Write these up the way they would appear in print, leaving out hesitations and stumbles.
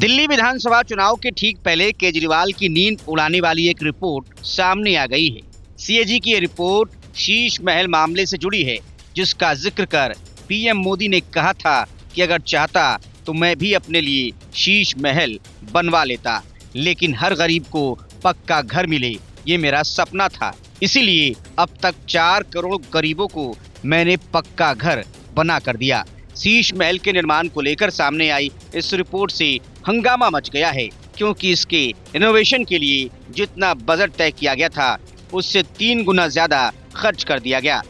दिल्ली विधानसभा चुनाव के ठीक पहले केजरीवाल की नींद उड़ाने वाली एक रिपोर्ट सामने आ गई है। सीएजी की ये रिपोर्ट शीश महल मामले से जुड़ी है, जिसका जिक्र कर पीएम मोदी ने कहा था कि अगर चाहता तो मैं भी अपने लिए शीश महल बनवा लेता, लेकिन हर गरीब को पक्का घर मिले ये मेरा सपना था। इसीलिए अब तक 4 करोड़ गरीबों को मैंने पक्का घर बना कर दिया। शीश महल के निर्माण को लेकर सामने आई इस रिपोर्ट से हंगामा मच गया है, क्योंकि इसके रिनोवेशन के लिए जितना बजट तय किया गया था उससे 3 गुना ज्यादा खर्च कर दिया गया।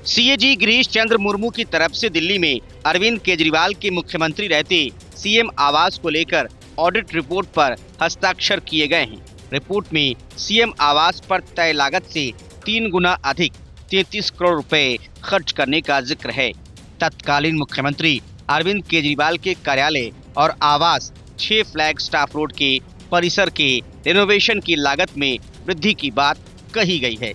सीएजी गिरीश चंद्र मुर्मू की तरफ से दिल्ली में अरविंद केजरीवाल के मुख्यमंत्री रहते सीएम आवास को लेकर ऑडिट रिपोर्ट पर हस्ताक्षर किए गए हैं। रिपोर्ट में सीएम आवास पर तय लागत से 3 गुना अधिक 33 करोड़ रुपए खर्च करने का जिक्र है। तत्कालीन मुख्यमंत्री अरविंद केजरीवाल के कार्यालय और आवास 6 फ्लैग स्टाफ रोड के परिसर के रिनोवेशन की लागत में वृद्धि की बात कही गई है।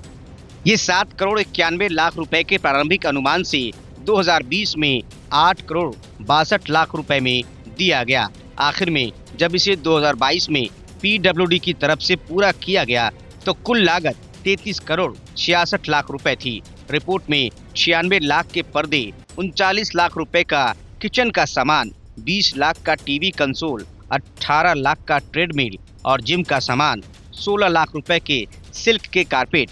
ये 7 करोड़ 91 लाख रुपए के प्रारंभिक अनुमान से 2020 में 8 करोड़ 62 लाख रुपए में दिया गया। आखिर में जब इसे 2022 में पीडब्ल्यूडी की तरफ से पूरा किया गया तो कुल लागत 33 करोड़ 66 लाख रुपए थी। रिपोर्ट में 96 लाख के पर्दे, 39 लाख रुपए का किचन का सामान, 20 लाख का टीवी कंसोल, 18 लाख का ट्रेडमिल और जिम का सामान, 16 लाख रुपए के सिल्क के कारपेट,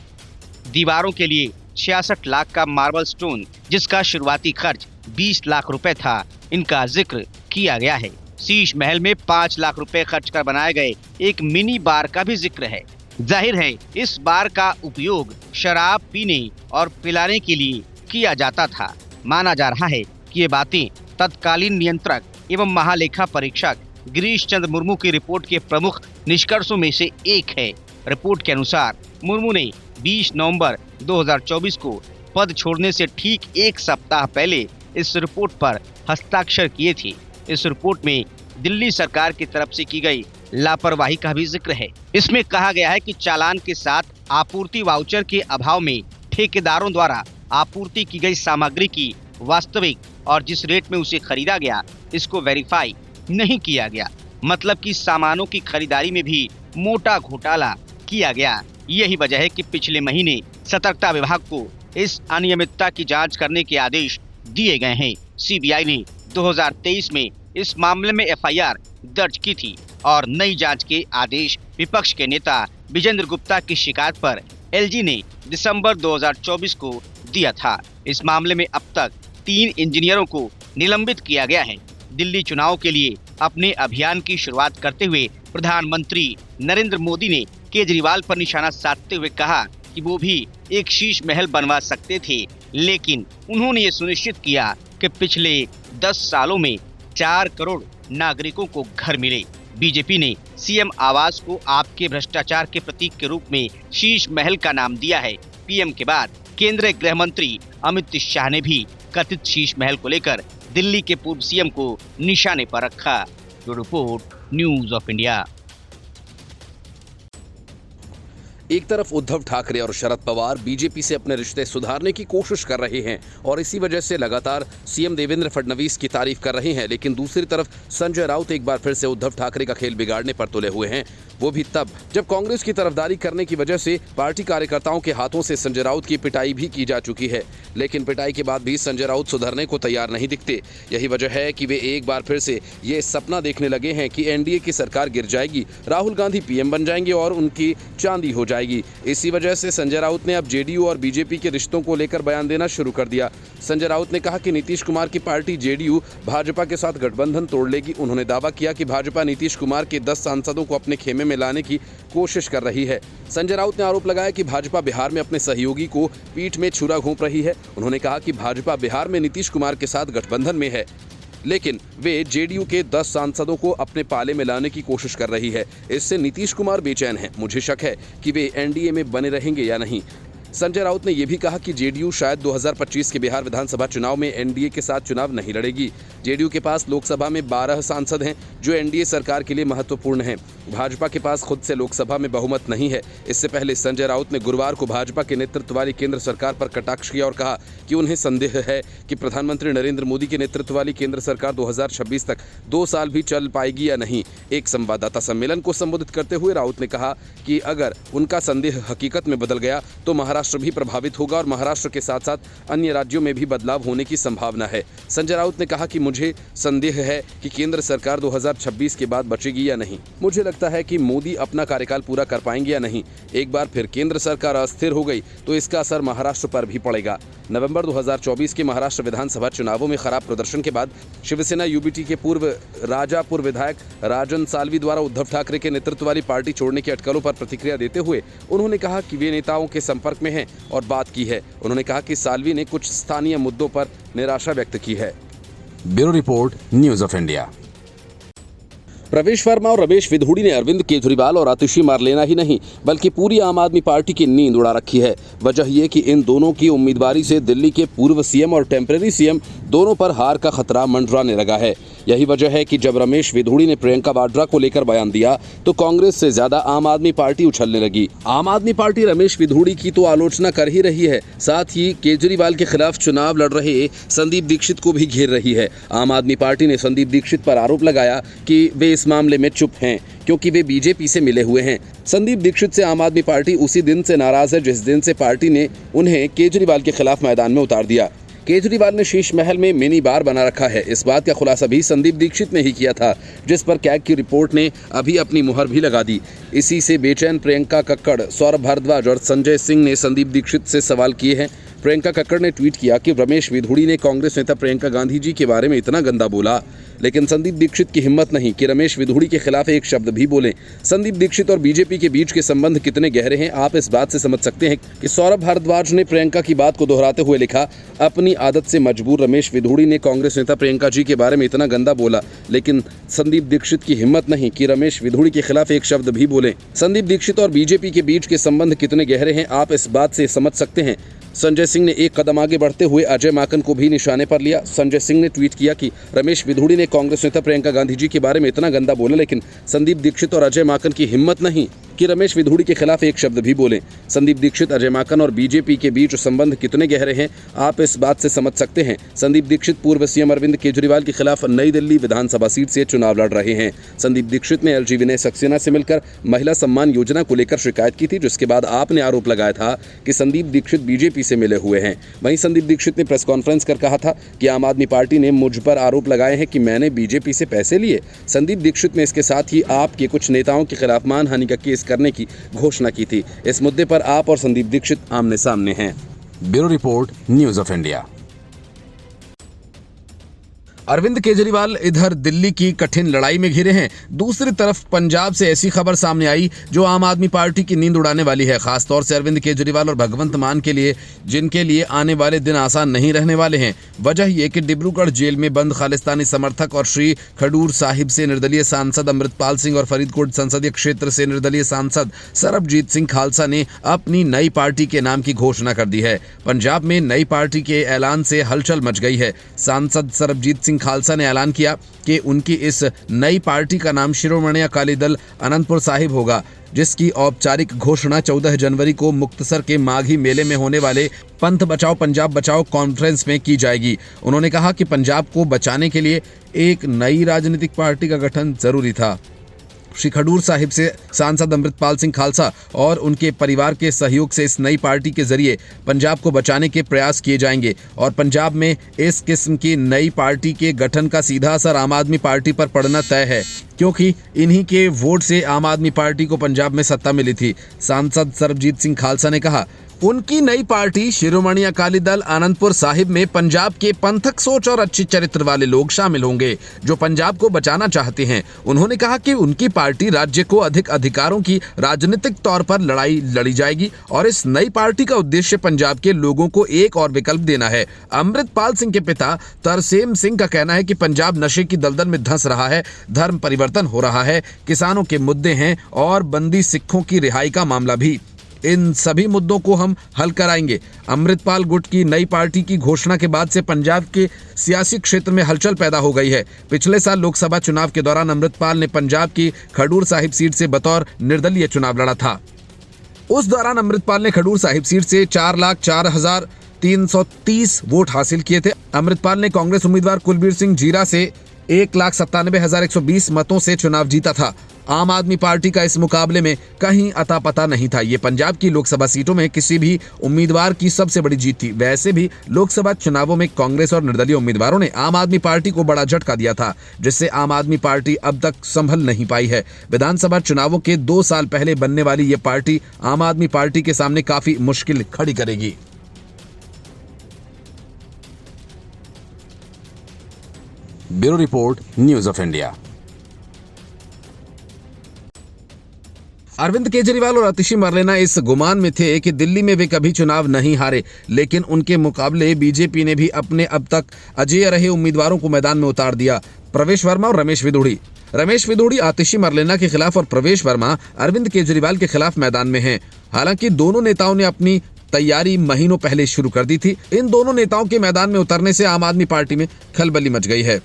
दीवारों के लिए 66 लाख का मार्बल स्टोन जिसका शुरुआती खर्च 20 लाख रुपए था, इनका जिक्र किया गया है। शीश महल में 5 लाख रुपए खर्च कर बनाए गए एक मिनी बार का भी जिक्र है। जाहिर है इस बार का उपयोग शराब पीने और पिलाने के लिए किया जाता था। माना जा रहा है कि ये बातें तत्कालीन नियंत्रक एवं महालेखा परीक्षक गिरीश चंद्र मुर्मू की रिपोर्ट के प्रमुख निष्कर्षों में से एक है। रिपोर्ट के अनुसार मुर्मू ने 20 नवंबर 2024 को पद छोड़ने से ठीक 1 सप्ताह पहले इस रिपोर्ट पर हस्ताक्षर किए थे। इस रिपोर्ट में दिल्ली सरकार की तरफ से की गई लापरवाही का भी जिक्र है। इसमें कहा गया है कि चालान के साथ आपूर्ति वाउचर के अभाव में ठेकेदारों द्वारा आपूर्ति की गई सामग्री की वास्तविक और जिस रेट में उसे खरीदा गया इसको वेरीफाई नहीं किया गया। मतलब कि सामानों की खरीदारी में भी मोटा घोटाला किया गया। यही वजह है कि पिछले महीने सतर्कता विभाग को इस अनियमितता की जांच करने के आदेश दिए गए हैं। सीबीआई ने 2023 में इस मामले में एफआईआर दर्ज की थी और नई जांच के आदेश विपक्ष के नेता विजेंद्र गुप्ता की शिकायत पर एलजी ने दिसंबर 2024 को दिया था। इस मामले में अब तक 3 इंजीनियरों को निलंबित किया गया है। दिल्ली चुनाव के लिए अपने अभियान की शुरुआत करते हुए प्रधानमंत्री नरेंद्र मोदी ने केजरीवाल पर निशाना साधते हुए कहा कि वो भी एक शीश महल बनवा सकते थे, लेकिन उन्होंने ये सुनिश्चित किया कि पिछले 10 सालों में 4 करोड़ नागरिकों को घर मिले। बीजेपी ने सीएम आवास को आपके भ्रष्टाचार के प्रतीक के रूप में शीश महल का नाम दिया है। पीएम के बाद केंद्रीय गृह मंत्री अमित शाह ने भी कथित शीश महल को लेकर दिल्ली के पूर्व सीएम को निशाने पर रखा। Report news of India. एक तरफ उद्धव ठाकरे और शरद पवार बीजेपी से अपने रिश्ते सुधारने की कोशिश कर रहे हैं और इसी वजह से लगातार सीएम देवेंद्र फडणवीस की तारीफ कर रहे हैं, लेकिन दूसरी तरफ संजय राउत एक बार फिर से उद्धव ठाकरे का खेल बिगाड़ने पर तुले हुए हैं। वो भी तब जब कांग्रेस की तरफदारी करने की वजह से पार्टी कार्यकर्ताओं के हाथों से संजय राउत की पिटाई भी की जा चुकी है, लेकिन पिटाई के बाद भी संजय राउत सुधरने को तैयार नहीं दिखते। यही वजह है कि वे एक बार फिर से ये सपना देखने लगे हैं कि एनडीए की सरकार गिर जाएगी, राहुल गांधी पीएम बन जाएंगे और उनकी चांदी हो जाएगी। इसी वजह से संजय राउत ने अब जेडीयू और बीजेपी के रिश्तों को लेकर बयान देना शुरू कर दिया। संजय राउत ने कहा कि नीतीश कुमार की पार्टी जेडीयू भाजपा के साथ गठबंधन तोड़ लेगी। उन्होंने दावा किया कि भाजपा नीतीश कुमार के 10 सांसदों को अपने खेमे में लाने की कोशिश कर रही है। संजय राउत ने आरोप लगाया कि भाजपा बिहार में अपने सहयोगी को पीठ में छुरा घोंप रही है। उन्होंने कहा कि भाजपा बिहार में नीतीश कुमार के साथ गठबंधन में है, लेकिन वे जेडीयू के 10 सांसदों को अपने पाले में लाने की कोशिश कर रही है। इससे नीतीश कुमार बेचैन हैं। मुझे शक है कि वे एनडीए में बने रहेंगे या नहीं। संजय राउत ने यह भी कहा कि जेडीयू शायद 2025 के बिहार विधानसभा चुनाव में एनडीए के साथ चुनाव नहीं लड़ेगी। जेडीयू के पास लोकसभा में 12 सांसद हैं जो एनडीए सरकार के लिए महत्वपूर्ण हैं। भाजपा के पास खुद से लोकसभा में बहुमत नहीं है। इससे पहले संजय राउत ने गुरुवार को भाजपा के नेतृत्व वाली केंद्र सरकार पर कटाक्ष किया और कहा कि उन्हें संदेह है कि प्रधानमंत्री नरेंद्र मोदी के नेतृत्व वाली केंद्र सरकार 2026 तक 2 साल भी चल पाएगी या नहीं। एक संवाददाता सम्मेलन को संबोधित करते हुए राउत ने कहा कि अगर उनका संदेह हकीकत में बदल गया तो महाराष्ट्र भी प्रभावित होगा और महाराष्ट्र के साथ साथ अन्य राज्यों में भी बदलाव होने की संभावना है। संजय राउत ने कहा कि मुझे संदेह है कि केंद्र सरकार 2026 के बाद बचेगी या नहीं। मुझे लगता है कि मोदी अपना कार्यकाल पूरा कर पाएंगे या नहीं। एक बार फिर केंद्र सरकार अस्थिर हो गई तो इसका असर महाराष्ट्र पर भी पड़ेगा। नवंबर 2024 के महाराष्ट्र विधानसभा चुनावों में खराब प्रदर्शन के बाद शिवसेना यूबीटी के पूर्व राजापुर विधायक राजन साल्वी द्वारा उद्धव ठाकरे के नेतृत्व वाली पार्टी छोड़ने की अटकलों पर प्रतिक्रिया देते हुए उन्होंने कहा कि वे नेताओं के संपर्क में हैं और बात की है। उन्होंने कहा कि साल्वी ने कुछ स्थानीय मुद्दों पर निराशा व्यक्त की है। Bureau report, news of India. प्रवेश वर्मा और रमेश विधूड़ी ने अरविंद केजरीवाल और आतिशी मार लेना ही नहीं बल्कि पूरी आम आदमी पार्टी की नींद उड़ा रखी है। वजह यह कि इन दोनों की उम्मीदवारी से दिल्ली के पूर्व सीएम और टेम्परेरी सीएम दोनों पर हार का खतरा मंडराने लगा है। यही वजह है कि जब रमेश विधूड़ी ने प्रियंका वाड्रा को लेकर बयान दिया तो कांग्रेस से ज्यादा आम आदमी पार्टी उछलने लगी। आम आदमी पार्टी रमेश विधूड़ी की तो आलोचना कर ही रही है, साथ ही केजरीवाल के खिलाफ चुनाव लड़ रहे संदीप दीक्षित को भी घेर रही है। आम आदमी पार्टी ने संदीप दीक्षित पर आरोप लगाया कि वे इस मामले में चुप हैं क्योंकि वे बीजेपी से मिले हुए हैं। संदीप दीक्षित से आम आदमी पार्टी उसी दिन से नाराज है जिस दिन से पार्टी ने उन्हें केजरीवाल के खिलाफ मैदान में उतार दिया। केजरीवाल ने शीश महल में मिनी बार बना रखा है। इस बात का खुलासा भी संदीप दीक्षित ने ही किया था, जिस पर कैग की रिपोर्ट ने अभी अपनी मुहर भी लगा दी। इसी से बेचैन प्रियंका कक्कड़, सौरभ भारद्वाज और संजय सिंह ने संदीप दीक्षित से सवाल किए हैं। प्रियंका कक्कड़ ने ट्वीट किया कि रमेश विधूड़ी ने कांग्रेस नेता प्रियंका गांधी जी के बारे में इतना गंदा बोला, लेकिन संदीप दीक्षित की हिम्मत नहीं कि रमेश विधूड़ी के खिलाफ एक शब्द भी बोलें। संदीप दीक्षित और बीजेपी के बीच के संबंध कितने गहरे हैं आप इस बात से समझ सकते हैं कि सौरभ भारद्वाज ने प्रियंका की बात को दोहराते हुए लिखा, अपनी आदत से मजबूर रमेश विधूड़ी ने कांग्रेस नेता प्रियंका जी के बारे में इतना गंदा बोला, लेकिन संदीप दीक्षित की हिम्मत नहीं कि रमेश विधूड़ी के खिलाफ एक शब्द भी बोलें। संदीप दीक्षित और बीजेपी के बीच के संबंध कितने गहरे हैं आप इस बात से समझ सकते हैं। संजय सिंह ने एक कदम आगे बढ़ते हुए अजय माकन को भी निशाने पर लिया। संजय सिंह ने ट्वीट किया कि रमेश विधूड़ी ने कांग्रेस नेता प्रियंका गांधी जी के बारे में इतना गंदा बोला, लेकिन संदीप दीक्षित और अजय माकन की हिम्मत नहीं कि रमेश विधूड़ी के खिलाफ एक शब्द भी बोलें। संदीप दीक्षित, अजय माकन और बीजेपी के बीच संबंध कितने गहरे हैं आप इस बात से समझ सकते हैं। संदीप दीक्षित पूर्व सीएम अरविंद केजरीवाल के खिलाफ नई दिल्ली विधानसभा सीट से चुनाव लड़ रहे हैं। संदीप दीक्षित ने एलजी विनय सक्सेना से मिलकर महिला सम्मान योजना को लेकर शिकायत की थी, जिसके बाद आपने आरोप लगाया था कि संदीप दीक्षित बीजेपी से मिले हुए हैं। वहीं संदीप दीक्षित ने प्रेस कॉन्फ्रेंस कर कहा था कि आम आदमी पार्टी ने मुझ पर आरोप लगाए हैं कि मैंने बीजेपी से पैसे लिए। संदीप दीक्षित ने इसके साथ ही आपके कुछ नेताओं के खिलाफ मानहानि का केस करने की घोषणा की थी। इस मुद्दे पर आप और संदीप दीक्षित आमने सामने हैं। Bureau report, news of India. Arvind Kejriwal इधर दिल्ली की कठिन लड़ाई में घिरे हैं, दूसरी तरफ पंजाब से ऐसी खबर सामने आई जो आम आदमी पार्टी की नींद उड़ाने वाली है। खासतौर से अरविंद केजरीवाल और भगवंत मान के लिए, जिनके लिए आने वाले दिन आसान नहीं रहने वाले हैं। वजह यह कि डिब्रूगढ़ जेल में बंद खालिस्तानी समर्थक और श्री खडूर साहिब से निर्दलीय सांसद अमृतपाल सिंह और फरीदकोट संसदीय क्षेत्र से निर्दलीय सांसद सरबजीत सिंह खालसा ने अपनी नई पार्टी के नाम की घोषणा कर दी है। पंजाब में नई पार्टी के ऐलान से हलचल मच गई है। सांसद सरबजीत सिंह खालसा ने ऐलान किया कि उनकी इस नई पार्टी का नाम शिरोमणि अकाली दल अनंतपुर साहिब होगा, जिसकी औपचारिक घोषणा 14 जनवरी को मुक्तसर के माघी मेले में होने वाले पंथ बचाओ पंजाब बचाओ कॉन्फ्रेंस में की जाएगी। उन्होंने कहा कि पंजाब को बचाने के लिए एक नई राजनीतिक पार्टी का गठन जरूरी था। श्री खडूर साहिब से सांसद अमृतपाल सिंह खालसा और उनके परिवार के सहयोग से इस नई पार्टी के जरिए पंजाब को बचाने के प्रयास किए जाएंगे और पंजाब में इस किस्म की नई पार्टी के गठन का सीधा असर आम आदमी पार्टी पर पड़ना तय है, क्योंकि इन्हीं के वोट से आम आदमी पार्टी को पंजाब में सत्ता मिली थी। सांसद सरबजीत सिंह खालसा ने कहा, उनकी नई पार्टी शिरोमणि अकाली दल आनंदपुर साहिब में पंजाब के पंथक सोच और अच्छी चरित्र वाले लोग शामिल होंगे जो पंजाब को बचाना चाहते हैं। उन्होंने कहा कि उनकी पार्टी राज्य को अधिक अधिकारों की राजनीतिक तौर पर लड़ाई लड़ी जाएगी और इस नई पार्टी का उद्देश्य पंजाब के लोगों को एक और विकल्प देना है। अमृतपाल सिंह के पिता तरसेम सिंह का कहना है कि पंजाब नशे की दलदल में धंस रहा है, धर्म परिवर्तन हो रहा है, किसानों के मुद्दे हैं और बंदी सिखों की रिहाई का मामला भी। इन सभी मुद्दों को हम हल कराएंगे। अमृतपाल गुट की नई पार्टी की घोषणा के बाद से पंजाब के सियासी क्षेत्र में हलचल पैदा हो गई है। पिछले साल लोकसभा चुनाव के दौरान अमृतपाल ने पंजाब की खडूर साहिब सीट से बतौर निर्दलीय चुनाव लड़ा था। उस दौरान अमृतपाल ने खडूर साहिब सीट से 4,04,330 वोट हासिल किए थे। अमृतपाल ने कांग्रेस उम्मीदवार कुलबीर सिंह जीरा से 1,97,120 मतों से चुनाव जीता था। आम आदमी पार्टी का इस मुकाबले में कहीं अता पता नहीं था। ये पंजाब की लोकसभा सीटों में किसी भी उम्मीदवार की सबसे बड़ी जीत थी। वैसे भी लोकसभा चुनावों में कांग्रेस और निर्दलीय उम्मीदवारों ने आम आदमी पार्टी को बड़ा झटका दिया था, जिससे आम आदमी पार्टी अब तक संभल नहीं पाई है। विधानसभा चुनावों के 2 साल पहले बनने वाली ये पार्टी आम आदमी पार्टी के सामने काफी मुश्किल खड़ी करेगी। Bureau report, news of India. Arvind Kejriwal और आतिशी मरलेना इस गुमान में थे कि दिल्ली में वे कभी चुनाव नहीं हारे, लेकिन उनके मुकाबले बीजेपी ने भी अपने अब तक अजेय रहे उम्मीदवारों को मैदान में उतार दिया। प्रवेश वर्मा और रमेश विदुड़ी आतिशी मरलेना के खिलाफ और प्रवेश वर्मा अरविंद केजरीवाल के खिलाफ मैदान में हैं। हालांकि दोनों नेताओं ने अपनी तैयारी महीनों पहले शुरू कर दी थी। इन दोनों नेताओं के मैदान में उतरने से आम आदमी पार्टी में खलबली मच गई है।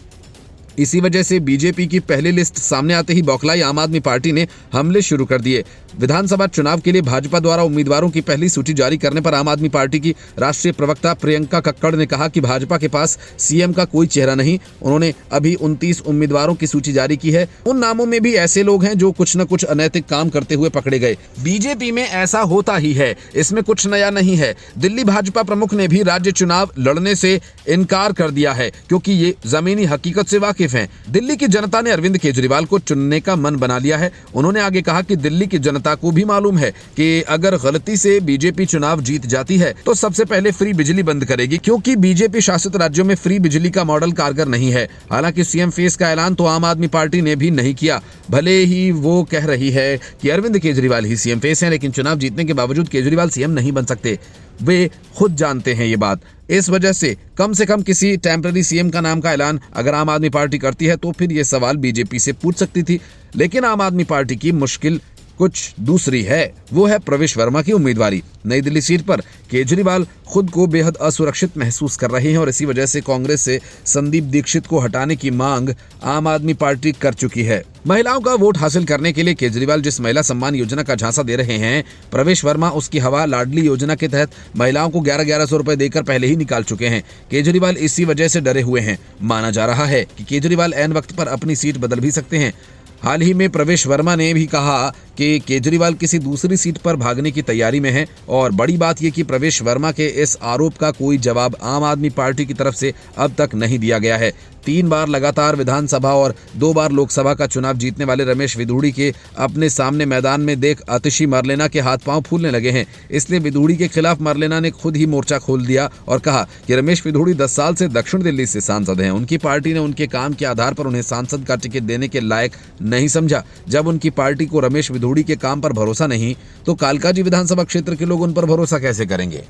इसी वजह से बीजेपी की पहली लिस्ट सामने आते ही बौखलाई आम आदमी पार्टी ने हमले शुरू कर दिए। विधानसभा चुनाव के लिए भाजपा द्वारा उम्मीदवारों की पहली सूची जारी करने पर आम आदमी पार्टी की राष्ट्रीय प्रवक्ता प्रियंका कक्कड़ ने कहा कि भाजपा के पास सीएम का कोई चेहरा नहीं। उन्होंने अभी 29 उम्मीदवारों की सूची जारी की है। उन नामों में भी ऐसे लोग हैं जो कुछ न कुछ अनैतिक काम करते हुए पकड़े गए। बीजेपी में ऐसा होता ही है, इसमें कुछ नया नहीं है। दिल्ली भाजपा प्रमुख ने भी राज्य चुनाव लड़ने से इनकार कर दिया है, क्योंकि ये जमीनी हकीकत से वाकिफ हैं। दिल्ली की जनता ने अरविंद केजरीवाल को चुनने का मन बना लिया है। उन्होंने आगे कहा कि दिल्ली की जनता को भी मालूम है कि अगर गलती से बीजेपी चुनाव जीत जाती है तो सबसे पहले फ्री बिजली बंद करेगी, क्योंकि बीजेपी शासित राज्यों में फ्री बिजली का मॉडल कारगर नहीं है। हालांकि सीएम फेस का ऐलान तो आम आदमी पार्टी ने भी नहीं किया। भले ही वो कह रही है कि अरविंद केजरीवाल ही सीएम फेस है, लेकिन चुनाव जीतने के बावजूद केजरीवाल सीएम नहीं बन सकते। वे खुद जानते हैं ये बात। इस वजह से कम किसी टेम्पररी सीएम का नाम का ऐलान अगर आम आदमी पार्टी करती है तो फिर ये सवाल बीजेपी से पूछ सकती थी। लेकिन आम आदमी पार्टी की मुश्किल कुछ दूसरी है, वो है प्रवेश वर्मा की उम्मीदवारी। नई दिल्ली सीट पर केजरीवाल खुद को बेहद असुरक्षित महसूस कर रहे हैं और इसी वजह से कांग्रेस से संदीप दीक्षित को हटाने की मांग आम आदमी पार्टी कर चुकी है। महिलाओं का वोट हासिल करने के लिए केजरीवाल जिस महिला सम्मान योजना का झांसा दे रहे हैं, प्रवेश वर्मा उसकी हवा लाडली योजना के तहत महिलाओं को 1100 रुपए देकर पहले ही निकाल चुके हैं। केजरीवाल इसी वजह से डरे हुए हैं। माना जा रहा है कि केजरीवाल ऐन वक्त पर अपनी सीट बदल भी सकते हैं। हाल ही में प्रवेश वर्मा ने भी कहा कि केजरीवाल किसी दूसरी सीट पर भागने की तैयारी में है और बड़ी बात यह कि प्रवेश वर्मा के इस आरोप का कोई जवाब आम आदमी पार्टी की तरफ से अब तक नहीं दिया गया है। 3 बार लगातार विधानसभा और 2 बार लोकसभा का चुनाव जीतने वाले रमेश विदुड़ी के अपने सामने मैदान में देख आतिशी मरलेना के हाथ पांव फूलने लगे हैं। इसलिए विदुड़ी के खिलाफ मरलेना ने खुद ही मोर्चा खोल दिया और कहा कि रमेश विदुड़ी 10 साल से दक्षिण दिल्ली से सांसद हैं। उनकी पार्टी ने उनके काम के आधार पर उन्हें सांसद का टिकट देने के लायक नहीं समझा। जब उनकी पार्टी को रमेश विदुड़ी के काम पर भरोसा नहीं, तो कालकाजी विधानसभा क्षेत्र के लोग उन पर भरोसा कैसे करेंगे।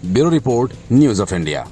Bureau report, news of India.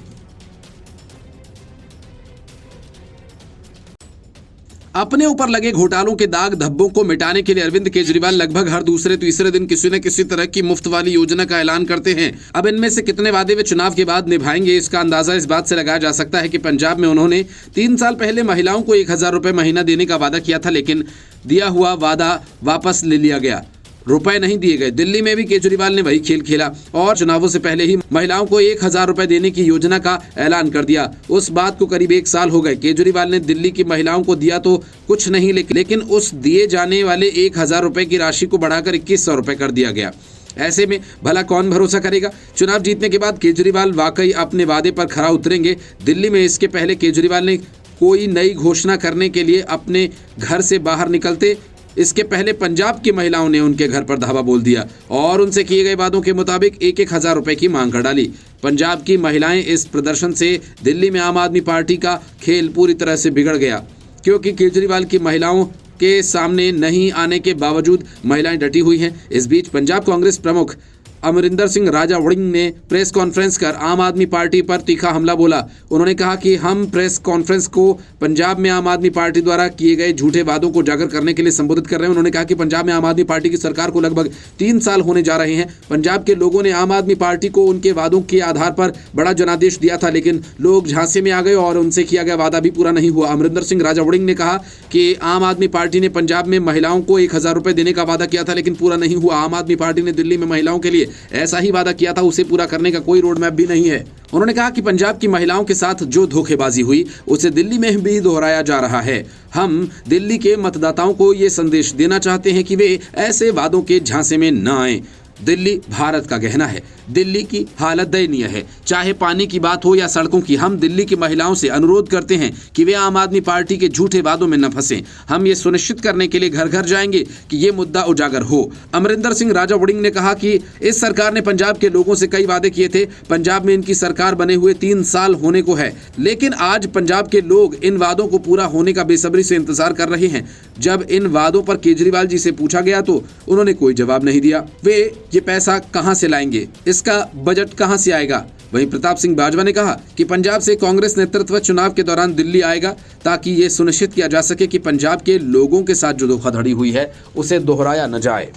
अपने ऊपर लगे घोटालों के दाग धब्बों को मिटाने के लिए अरविंद केजरीवाल लगभग हर दूसरे तीसरे दिन किसी न किसी तरह की मुफ्त वाली योजना का ऐलान करते हैं। अब इनमें से कितने वादे वे चुनाव के बाद निभाएंगे, इसका अंदाजा इस बात से लगाया जा सकता है कि पंजाब में उन्होंने 3 साल पहले महिलाओं को 1000 रुपए महीना देने का वादा किया था, लेकिन दिया हुआ वादा वापस ले लिया गया, रुपए नहीं दिए गए। दिल्ली में भी केजरीवाल ने वही खेल खेला और चुनावों से पहले ही महिलाओं को 1000 रुपए देने की योजना का ऐलान कर दिया। उस बात को करीब 1 साल हो गए। केजरीवाल ने दिल्ली की महिलाओं को दिया तो कुछ नहीं, लेकिन उस दिए जाने वाले 1000 रुपए की राशि को बढ़ाकर 2100 रुपए कर दिया गया। ऐसे में भला कौन भरोसा करेगा। चुनाव जीतने के बाद केजरीवाल वाकई अपने वादे पर खरा उतरेंगे। दिल्ली में इसके पहले केजरीवाल ने कोई नई घोषणा करने के लिए अपने घर से बाहर निकलते, इसके पहले पंजाब की महिलाओं ने उनके घर पर धावा बोल दिया और उनसे किए गए वादों के मुताबिक 1000 रुपए की मांग कर डाली। पंजाब की महिलाएं इस प्रदर्शन से दिल्ली में आम आदमी पार्टी का खेल पूरी तरह से बिगड़ गया, क्योंकि केजरीवाल की महिलाओं के सामने नहीं आने के बावजूद महिलाएं डटी हुई हैं। इस बीच पंजाब कांग्रेस प्रमुख अमरिंदर सिंह राजा वड़िंग ने प्रेस कॉन्फ्रेंस कर आम आदमी पार्टी पर तीखा हमला बोला। उन्होंने कहा कि हम प्रेस कॉन्फ्रेंस को पंजाब में आम आदमी पार्टी द्वारा किए गए झूठे वादों को उजागर करने के लिए संबोधित कर रहे हैं। उन्होंने कहा कि पंजाब में आम आदमी पार्टी की सरकार को लगभग 3 साल होने जा रहे हैं। पंजाब के लोगों ने आम आदमी पार्टी को उनके वादों के आधार पर बड़ा जनादेश दिया था, लेकिन लोग झांसे में आ गए और उनसे किया गया वादा भी पूरा नहीं हुआ। अमरिंदर सिंह राजा वड़िंग ने कहा कि आम आदमी पार्टी ने पंजाब में महिलाओं को 1000 रुपए देने का वादा किया था, लेकिन पूरा नहीं हुआ। आम आदमी पार्टी ने दिल्ली में महिलाओं के लिए ऐसा ही वादा किया था, उसे पूरा करने का कोई रोड मैप भी नहीं है। उन्होंने कहा कि पंजाब की महिलाओं के साथ जो धोखेबाजी हुई उसे दिल्ली में भी दोहराया जा रहा है। हम दिल्ली के मतदाताओं को ये संदेश देना चाहते हैं कि वे ऐसे वादों के झांसे में न आएं। दिल्ली भारत का गहना है। दिल्ली की हालत दयनीय है, चाहे पानी की बात हो या सड़कों की। हम दिल्ली की महिलाओं से अनुरोध करते हैं कि वे आम आदमी पार्टी के झूठे वादों में न फंसें। हम ये सुनिश्चित करने के लिए घर घर जाएंगे कि ये मुद्दा उजागर हो। अमरिंदर सिंह राजा वड़िंग ने कहा कि इस सरकार ने पंजाब के लोगों से कई वादे किए थे। पंजाब में इनकी सरकार बने हुए 3 साल होने को है, लेकिन आज पंजाब के लोग इन वादों को पूरा होने का बेसब्री से इंतजार कर रहे हैं। जब इन वादों पर केजरीवाल जी से पूछा गया तो उन्होंने कोई जवाब नहीं दिया। वे ये पैसा कहां से लाएंगे, इसका बजट कहां से आएगा। वहीं प्रताप सिंह बाजवा ने कहा कि पंजाब से कांग्रेस नेतृत्व चुनाव के दौरान दिल्ली आएगा ताकि ये सुनिश्चित किया जा सके कि पंजाब के लोगों के साथ जो धोखाधड़ी हुई है उसे दोहराया न जाए।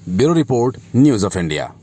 Bureau report, news of India.